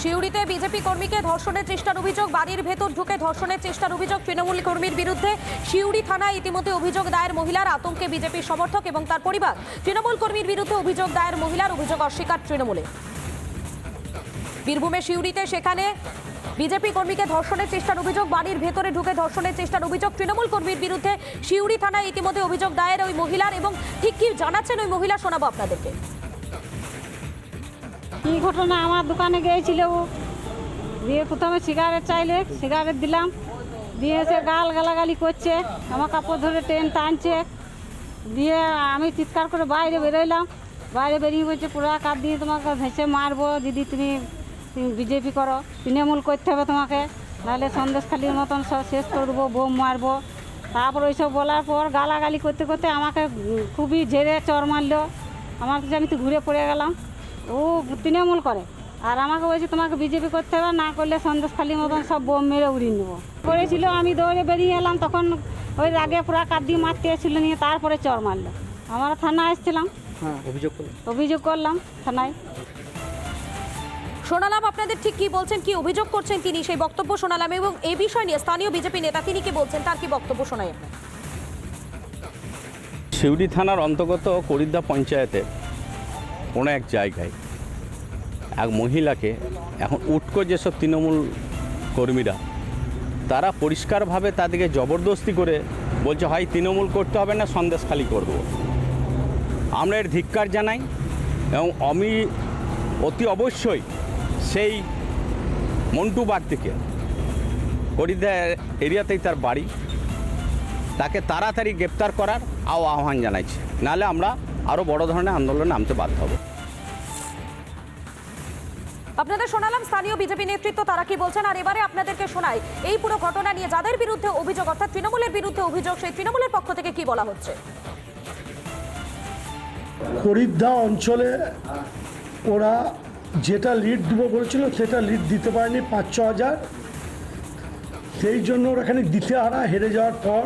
সিউড়িতে BJP কর্মীকে ধর্ষণের চেষ্টার অভিযোগ, বাড়ির ভেতর ঢুকে ধর্ষণের চেষ্টার অভিযোগ তৃণমূল কর্মীর বিরুদ্ধে। সিউড়ি থানায় ইতিমধ্যে অভিযোগ দায়ের মহিলার, আতঙ্কে বিজেপির সমর্থক এবং তার পরিবার। তৃণমূল কর্মীর বিরুদ্ধে অভিযোগ দায়ের মহিলার, অভিযোগ অস্বীকার তৃণমূলে। বীরভূমে সিউড়িতে সেখানে বিজেপি কর্মীকে ধর্ষণের চেষ্টার অভিযোগ, বাড়ির ভেতরে ঢুকে ধর্ষণের চেষ্টার অভিযোগ তৃণমূল কর্মীর বিরুদ্ধে। সিউড়ি থানায় ইতিমধ্যে অভিযোগ দায়ের ওই মহিলার, এবং ঠিক কি জানাচ্ছেন ওই মহিলা শোনাবো আপনাদেরকে। কি ঘটনা, আমার দোকানে গিয়েছিল ও, দিয়ে প্রথমে সিগারেট চাইলে, সিগারেট দিলাম, দিয়ে এসে গালাগালি করছে, আমার কাপড় ধরে টানছে, দিয়ে আমি চিৎকার করে বাইরে বেরোইলাম। বাইরে বেরিয়ে বলছে পুরো কাপ দিয়ে তোমাকে ভেসে মারবো, দিদি তুমি বিজেপি করো, তৃণমূল করতে হবে তোমাকে, নাহলে সন্দেশখালির মতন সব শেষ করবো, বোম মারবো। তারপর ওইসব বলার পর গালাগালি করতে করতে আমাকে খুবই ঝেড়ে চর মারলো। আমার কাছে আমি তো ঘুরে পড়ে গেলাম। ও তৃণমূল করে আর আমাকে বলছে তোমাকে বিজেপি করতে হবে, না করলে সন্দেশখালির মতন সব বোম মেরে উড়িয়ে নেবো করেছিল। আমি দৌড়ে বেরিয়ে এলাম, তখন ওই আগে পুরা কাপ দিয়ে মারতে এসেছিল, নিয়ে তারপরে চর মারলো। আমরা থানায় এসেছিলাম, অভিযোগ করলাম থানায়। শোনালাম আপনাদের ঠিক কি বলছেন, কি অভিযোগ করছেন তিনি, সেই বক্তব্য শোনালাম। এবং এই বিষয় নিয়ে স্থানীয় বিজেপি নেতা তিনি কি বলছেন, তার কি বক্তব্য শোনাই আপনার। সিউড়ি থানার অন্তর্গত করিদ্দা পঞ্চায়েতের কোনো এক জায়গায় এক মহিলাকে এখন উটকো যেসব তৃণমূল কর্মীরা, তারা পরিষ্কারভাবে তাদেরকে জবরদস্তি করে বলছে হয় তৃণমূল করতে হবে না সন্দেশখালি করব। আমরা এর ধিক্কার জানাই এবং আমি অতি অবশ্যই সেই মন্টু বাগদিকে, করিদ্দা এরিয়াতেই তার বাড়ি, তাকে তাড়াতাড়ি গ্রেপ্তার করার আহ্বান জানাইছি, নাহলে আমরা আরও বড় ধরনের আন্দোলনে নামতে বাধ্য হব। আপনাদের শোনালাম স্থানীয় বিজেপি নেতৃত্ব তারা কি বলছেন, আর এবারে আপনাদেরকে শোনাই এই পুরো ঘটনা নিয়ে যাদের বিরুদ্ধে অভিযোগ, অর্থাৎ তৃণমূলের বিরুদ্ধে অভিযোগ, সেই তৃণমূলের পক্ষ থেকে কি বলা হচ্ছে। করিদ্দা অঞ্চলে ওরা যেটা লিড দিব বলেছিল সেটা লিড দিতে পারেনি ৫-৬ হাজার, সেই জন্য ওরা এখানে দিতে হেরে যাওয়ার পর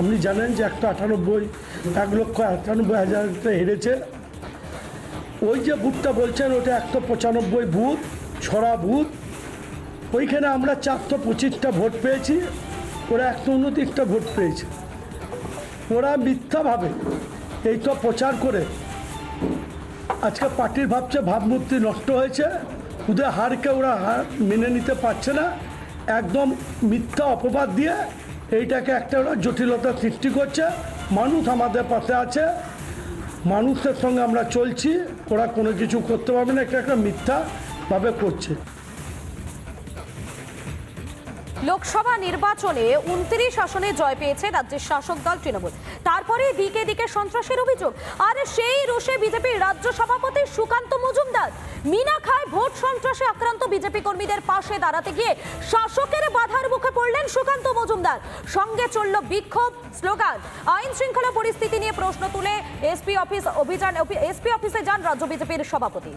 আপনি জানেন যে 1,98,000 হেরেছে। ওই যে বুথটা বলছেন ওটা 195 বুথ, ছড়া বুথ, ওইখানে আমরা 425টা ভোট পেয়েছি, ওরা 129টা ভোট পেয়েছে। ওরা মিথ্যাভাবে এইটা প্রচার করে আজকে পার্টির ভাবছে ভাবমূর্তি নষ্ট হয়েছে, ওদের হারকে ওরা মেনে নিতে পারছে না, একদম মিথ্যা অপবাদ দিয়ে এইটাকে একটা ওরা জটিলতা সৃষ্টি করছে। মানুষ আমাদের পাশে আছে, মানুষের সঙ্গে আমরা চলছি, ওরা কোনো কিছু করতে পারবে না, একটা মিথ্যাভাবে করছে। লোকসভা নির্বাচনে 29 আসনে জয় পেয়েছে রাজ্যের শাসক দল তৃণমূল, তারপরে দিকে দিকে সন্ত্রাসের অভিযোগ। আর সেই রোষে বিজেপির রাজ্য সভাপতি সুকান্ত মজুমদার মিনাখায় ভোট সন্ত্রাসে আক্রান্ত বিজেপি কর্মীদের পাশে দাঁড়াতে গিয়ে শাসকের বাধার মুখে পড়লেন সুকান্ত মজুমদার। সঙ্গে চলল বিক্ষোভ, স্লোগান। আইন শৃঙ্খলা পরিস্থিতি নিয়ে প্রশ্ন তুলে এসপি অফিসে যান রাজ্য বিজেপির সভাপতি।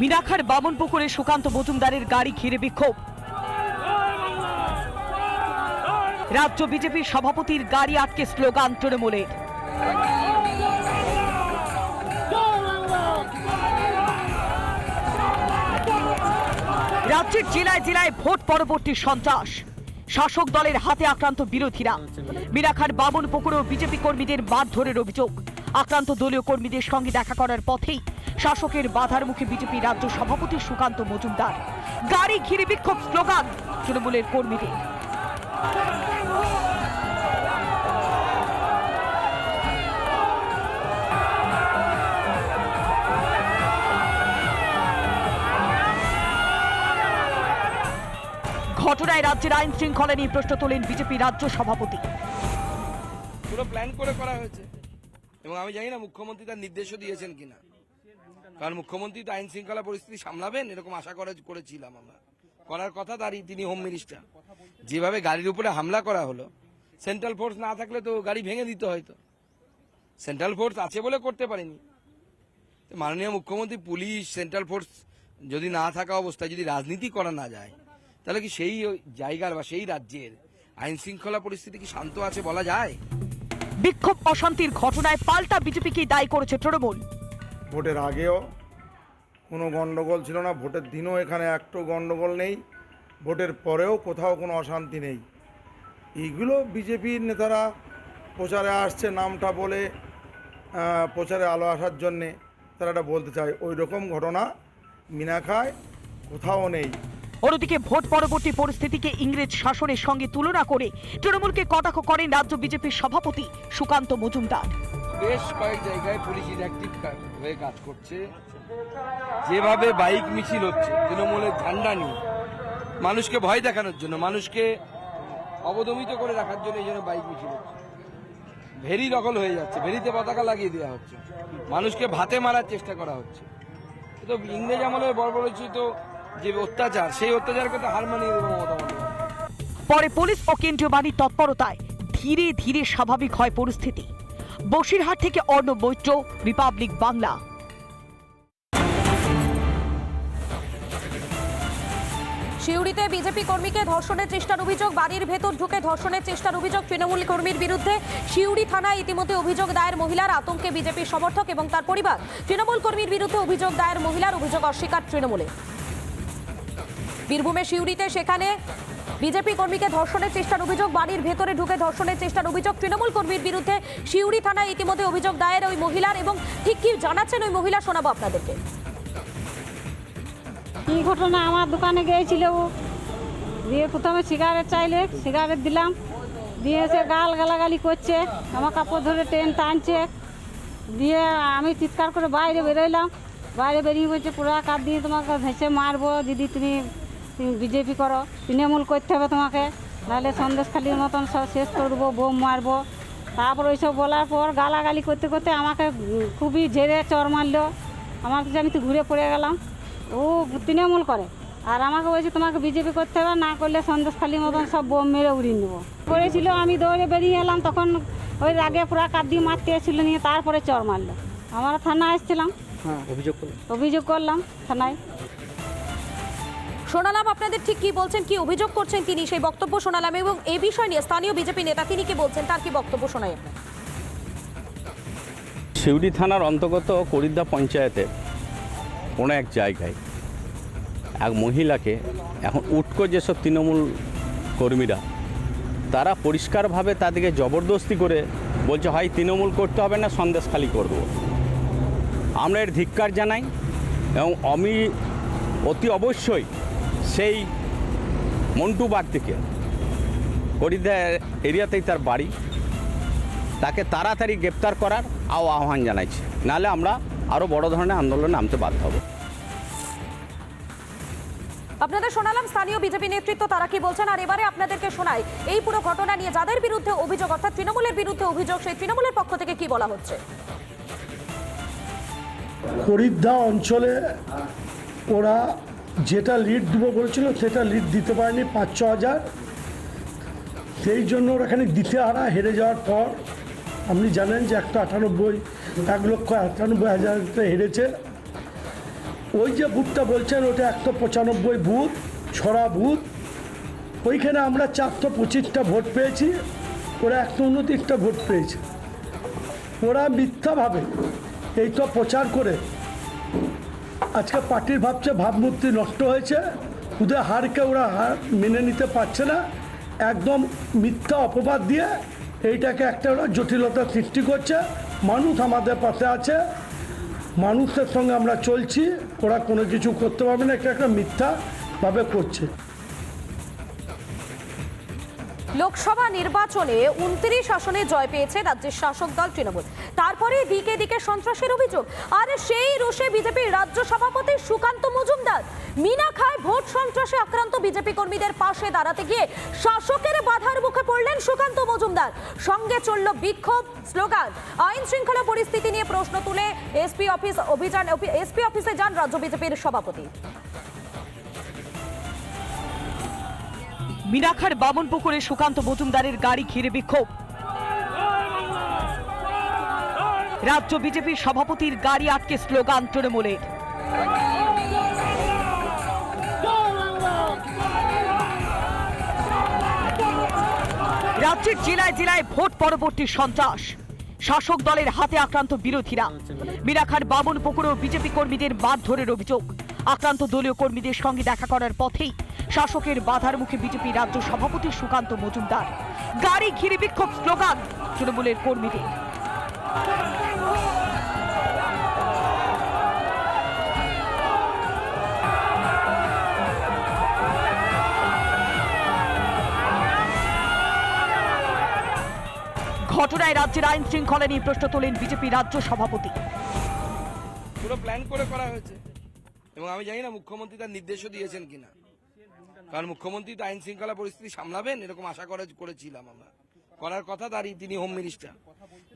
মিনাখার বামনপুকুরে সুকান্ত মজুমদারের গাড়ি ঘিরে বিক্ষোভ। রাজ্য বিজেপির সভাপতির গাড়ি আটকে স্লোগান তৃণমূলের। রাজ্যের জেলায় জেলায় ভোট পরবর্তী সন্ত্রাস, শাসক দলের হাতে আক্রান্ত বিরোধীরা। মিনাখার বামনপুকুরেও বিজেপি কর্মীদের মারধরের অভিযোগ। আক্রান্ত দলীয় কর্মীদের সঙ্গে দেখা করার পথেই শাসকের বাধার মুখে বিজেপি রাজ্য সভাপতি সুকান্ত মজুমদার। গাড়ি ঘিরে বিক্ষোভ, স্লোগান তৃণমূলের কর্মীদের। ঘটনায় রাজ্যের আইন শৃঙ্খলা নিয়ে প্রশ্ন তোলেন বিজেপি রাজ্য সভাপতি। পুরো প্ল্যান করে করা হয়েছে এবং আমি জানি না মুখ্যমন্ত্রী তার নির্দেশও দিয়েছেন কিনা, কারণ মুখ্যমন্ত্রী তো আইন শৃঙ্খলা পরিস্থিতি সামলাবেন এরকম আশা করেছিলাম আমরা, করার কথা তারই, তিনি হোম মিনিস্টার। যেভাবে গাড়ির উপরে হামলা করা হলো, সেন্ট্রাল ফোর্স না থাকলে তো গাড়ি ভেঙে দিতে হয়তো, সেন্ট্রাল ফোর্স আছে বলে করতে পারেনি। মাননীয় মুখ্যমন্ত্রী, পুলিশ, সেন্ট্রাল ফোর্স যদি না থাকা অবস্থায় যদি রাজনীতি করা না যায়, তাহলে কি সেই জায়গার বা সেই রাজ্যের আইন শৃঙ্খলা পরিস্থিতি কি শান্ত আছে বলা যায়? বিক্ষোভ অশান্তির ঘটনায় পাল্টা বিজেপিকে দায়ী করেছে তৃণমূল। ভোটের আগেও কোনো গণ্ডগোল ছিল না, ভোটের দিনও এখানে একটু গণ্ডগোল নেই, ভোটের পরেও কোথাও কোনো অশান্তি নেই। এইগুলো বিজেপির নেতারা প্রচারে আসছে নামটা বলে প্রচারে আলো আসার জন্যে তারা এটা বলতে চায়। ওই রকম ঘটনা মিনাখায় কোথাও নেই। অন্যদিকে ভোট পরবর্তী পরিস্থিতিকে ইংরেজ শাসনের সঙ্গে তুলনা করে তৃণমূলকে কটাক্ষ করেন রাজ্য বিজেপির সভাপতি সুকান্ত মজুমদার। বেশ কয়েক জায়গায় পুলিশ ইনঅ্যাক্টিভ হয়ে কাজ করছে। যেভাবে বাইক মিছিল হচ্ছে তৃণমূলের ঝান্ডা নিয়ে, মানুষকে ভয় দেখানোর জন্য, মানুষকে অবদমিত করে রাখার জন্য এই জন্য বাইক মিছিল হচ্ছে। ভেরি দখল হয়ে যাচ্ছে, ভেরিতে পতাকা লাগিয়ে দেওয়া হচ্ছে, মানুষকে ভাতে মারার চেষ্টা করা হচ্ছে। এ তো ইংরেজ আমলের বর্বরোচিত যে অত্যাচার, সেই অত্যাচারকে তো হার মানিয়ে দেবো মমতা বন্দ্যোপাধ্যায়। পরে পুলিশ ও কেন্দ্রীয় বাহিনীর তৎপরতায় ধীরে ধীরে স্বাভাবিক হয় পরিস্থিতি। বসিরহাট থেকে অর্ণব মৈত্র, রিপাবলিক বাংলা। সিউড়িতে বিজেপি কর্মীকে ধর্ষণের চেষ্টার অভিযোগ, বাড়ির ভেতর ঢুকে ধর্ষণের চেষ্টার অভিযোগ তৃণমূল কর্মীর বিরুদ্ধে। সিউড়ি থানায় ইতিমধ্যে অভিযোগ দায়ের মহিলার, আতঙ্কে বিজেপির সমর্থক এবং তার পরিবার। তৃণমূল কর্মীর বিরুদ্ধে অভিযোগ দায়ের মহিলার, অভিযোগ অস্বীকার তৃণমূলে। বীরভূমে সিউড়িতে সেখানে বিজেপি কর্মীকে ধর্ষণের চেষ্টার অভিযোগ, বাড়ির ভেতরে ঢুকে ধর্ষণের চেষ্টার অভিযোগ তৃণমূল কর্মীর বিরুদ্ধে। সিউড়ি থানায় ইতিমধ্যে অভিযোগ দায়ের ওই মহিলার, এবং ঠিক কি জানাচ্ছেন ওই মহিলা শোনাবো আপনাদেরকে। কী ঘটনা, আমার দোকানে গিয়েছিল ও, দিয়ে প্রথমে সিগারেট চাইলে, সিগারেট দিলাম, দিয়ে এসে গালাগালি করছে, আমার কাপড় ধরে টানছে, দিয়ে আমি চিৎকার করে বাইরে বেরোইলাম। বাইরে বেরিয়ে বলছে পুরো কাপ দিয়ে তোমাকে ভেসে মারবো, দিদি তুমি বিজেপি করো, তৃণমূল করতে হবে তোমাকে, নাহলে সন্দেশখালির মতন সব শেষ করবো, বোম মারবো। তারপর ওইসব বলার পর গালাগালি করতে করতে আমাকে খুবই ঝেড়ে চর মারলো। আমার কাছে আমি তো ঘুরে পড়ে গেলাম। ও তৃণমূল করে আর আমাকে বলছে তোমাকে বিজেপি করতে হবে, না করলে সন্দেশখালির মতন সব বোম মেরে উড়িয়ে নেবো করেছিল। আমি দৌড়ে বেরিয়ে এলাম, তখন ওই আগে পুরা কাঠ দিয়ে মারতে এসেছিল, নিয়ে তারপরে চর মারলো। আমরা থানায় এসেছিলাম, অভিযোগ করলাম থানায়। শোনালাম আপনাদের ঠিক কি বলছেন, কি অভিযোগ করছেন তিনি, সেই বক্তব্য শোনালাম, এবং এই বিষয় নিয়ে স্থানীয় বিজেপি নেতা তিনি কি বলছেন তার কি বক্তব্য শোনাই আপনার। সিউড়ি থানার অন্তর্গত করিদ্দা পঞ্চায়েতে কোনো এক জায়গায় এক মহিলাকে এখন উটকো যেসব তৃণমূল কর্মীরা, তারা পরিষ্কারভাবে তাদেরকে জবরদস্তি করে বলছে হয় তৃণমূল করতে হবে না সন্দেশখালি করব। আমরা এর ধিক্কার জানাই এবং আমি অতি অবশ্যই সেই মন্টু বাগদিকে, করিদ্দা এরিয়াতেই তার বাড়ি, তাকে তাড়াতাড়ি গ্রেপ্তার করার আহ্বান জানাইছি, নাহলে আমরা আরও বড় ধরনের আন্দোলনে নামতে বাধ্য হব। আপনাদের শোনালাম স্থানীয় বিজেপি নেতৃত্ব তারা কি বলছেন, আর এবারে আপনাদেরকে শোনাই এই পুরো ঘটনা নিয়ে যাদের বিরুদ্ধে অভিযোগ, অর্থাৎ তৃণমূলের বিরুদ্ধে অভিযোগ, সেই তৃণমূলের পক্ষ থেকে কি বলা হচ্ছে। হরিদ্দা অঞ্চলে ওরা যেটা লিড দেবো বলেছিল সেটা লিড দিতে পারেনি 5-6 হাজার, সেই জন্য ওরা এখানে দিতে হেরে যাওয়ার পর আপনি জানেন যে 1,98,000 হেরেছে। ওই যে বুথটা বলছেন ওটা 195 বুথ, ছড়া বুথ, ওইখানে আমরা 425টা ভোট পেয়েছি, ওরা 129টা ভোট পেয়েছে। ওরা মিথ্যাভাবে এইটা প্রচার করে আজকে পার্টির ভাবমূর্তি নষ্ট হয়েছে, ওদের হারকে ওরা হার মেনে নিতে পারছে না, একদম মিথ্যা অপবাদ দিয়ে এইটাকে একটা ওরা জটিলতা সৃষ্টি করছে। মানুষ আমাদের পাশে আছে, মানুষের সঙ্গে আমরা চলছি, ওরা কোনো কিছু করতে পারবে না, একটা মিথ্যাভাবে করছে। লোকসভা নির্বাচনে 29 আসনে জয় পেয়েছে রাজ্যের শাসক দল তৃণমূল, তারপরে দিকে দিকে সন্ত্রাসের অভিযোগ, আর সেই রোষে বিজেপির রাজ্য সভাপতি সুকান্ত মজুমদার মিনাখায় ভোট সন্ত্রাসে আক্রান্ত বিজেপি কর্মীদের পাশে দাঁড়াতে গিয়ে শাসকের বাধার মুখে পড়লেন সুকান্ত মজুমদার। সঙ্গে চলল বিক্ষোভ, স্লোগান। আইন শৃঙ্খলা পরিস্থিতি নিয়ে প্রশ্ন তুলে এসপি অফিসে যান রাজ্য বিজেপির সভাপতি। মিনাখার বামনপুকুরে সুকান্ত মজুমদারের গাড়ি ঘিরে বিক্ষোভ। রাজ্য বিজেপির সভাপতির গাড়ি আটকে স্লোগান তৃণমূলের। রাজ্যের জেলায় জেলায় ভোট পরবর্তী সন্ত্রাস। শাসক দলের হাতে আক্রান্ত বিরোধীরা। মিরাখার বামন পুকুরেও বিজেপি কর্মীদের মারধরের অভিযোগ। আক্রান্ত দলীয় কর্মীদের সঙ্গে দেখা করার পথেই শাসকের বাধার মুখে বিজেপি রাজ্য সভাপতি সুকান্ত মজুমদার। গাড়ি ঘিরে বিক্ষোভ, স্লোগান তৃণমূলের কর্মীদের। ঘটনায় রাজ্যের আইন শৃঙ্খলা নিয়ে প্রশ্ন তোলেন বিজেপি রাজ্য সভাপতি। পুরো প্ল্যান করে করা হয়েছে এবং আমি জানি না মুখ্যমন্ত্রী তার নির্দেশও দিয়েছেন কিনা, কারণ মুখ্যমন্ত্রী তো আইন শৃঙ্খলা পরিস্থিতি সামলাবেন এরকম আশা করেছিলাম আমরা। করার কথা তারই, তিনি হোম মিনিস্টার।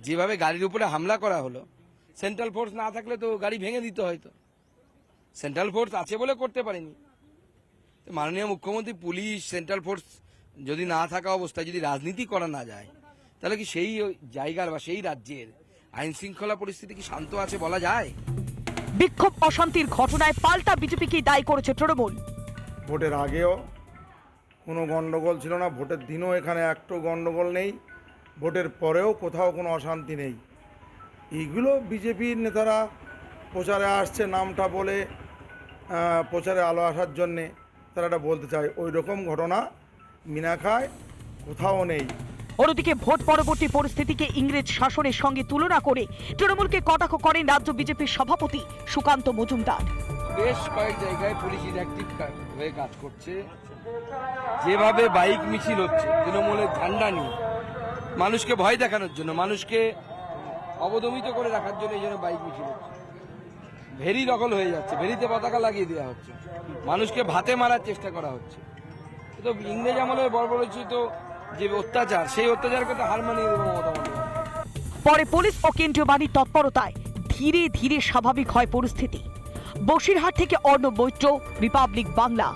যেভাবে গাড়ির উপরে হামলা করা হলো, সেন্ট্রাল ফোর্স না থাকলে তো গাড়ি ভেঙে দিতে হয়তো। সেন্ট্রাল ফোর্স আছে বলে করতে পারেনি। তো মাননীয় মুখ্যমন্ত্রী, পুলিশ, সেন্ট্রাল ফোর্স যদি না থাকা অবস্থায় যদি রাজনীতি করা না যায়, তাহলে কি সেই জায়গার বা সেই রাজ্যের আইন শৃঙ্খলা পরিস্থিতি কি শান্ত আছে বলা যায়? বিক্ষোভ অশান্তির ঘটনায় পাল্টা বিজেপিকে দায়ী করেছে তৃণমূল। ভোটের আগেও কোনো গণ্ডগোল ছিল না, ভোটের দিনও এখানে একটু গণ্ডগোল নেই, ভোটের পরেও কোথাও কোনো অশান্তি নেই। এইগুলো বিজেপির নেতারা প্রচারে আসছে নামটা বলে, প্রচারে আলো আসার জন্যে তারা এটা বলতে চায়। ওই রকম ঘটনা মিনাখায় কোথাও নেই। অন্যদিকে ভোট পরবর্তী পরিস্থিতিকে ইংরেজ শাসনের সঙ্গে তুলনা করে তৃণমূলকে কটাক্ষ করেন রাজ্য বিজেপির সভাপতি সুকান্ত মজুমদার। বেশ কয়েক জায়গায় পুলিশ ইনঅ্যাক্টিভ হয়ে কাজ করছে। যেভাবে বাইক মিছিল হচ্ছে তৃণমূলের ঝান্ডা নিয়ে, মানুষকে ভয় দেখানোর জন্য, মানুষকে অবদমিত করে রাখার জন্য এই জন্য বাইক মিছিল হচ্ছে। ভেরি দখল হয়ে যাচ্ছে, ভেরিতে পতাকা লাগিয়ে দেওয়া হচ্ছে, মানুষকে ভাতে মারার চেষ্টা করা হচ্ছে। তো ইংরেজ আমলের বর্বরোচিত যে অত্যাচার, সেই অত্যাচারকে তো হার মানিয়ে দেবো মমতা বন্দ্যোপাধ্যায়। পরে পুলিশ ও কেন্দ্রীয় বাহিনীর তৎপরতায় ধীরে ধীরে স্বাভাবিক হয় পরিস্থিতি। বসিরহাট থেকে অর্ণব মৈত্র, রিপাবলিক বাংলা।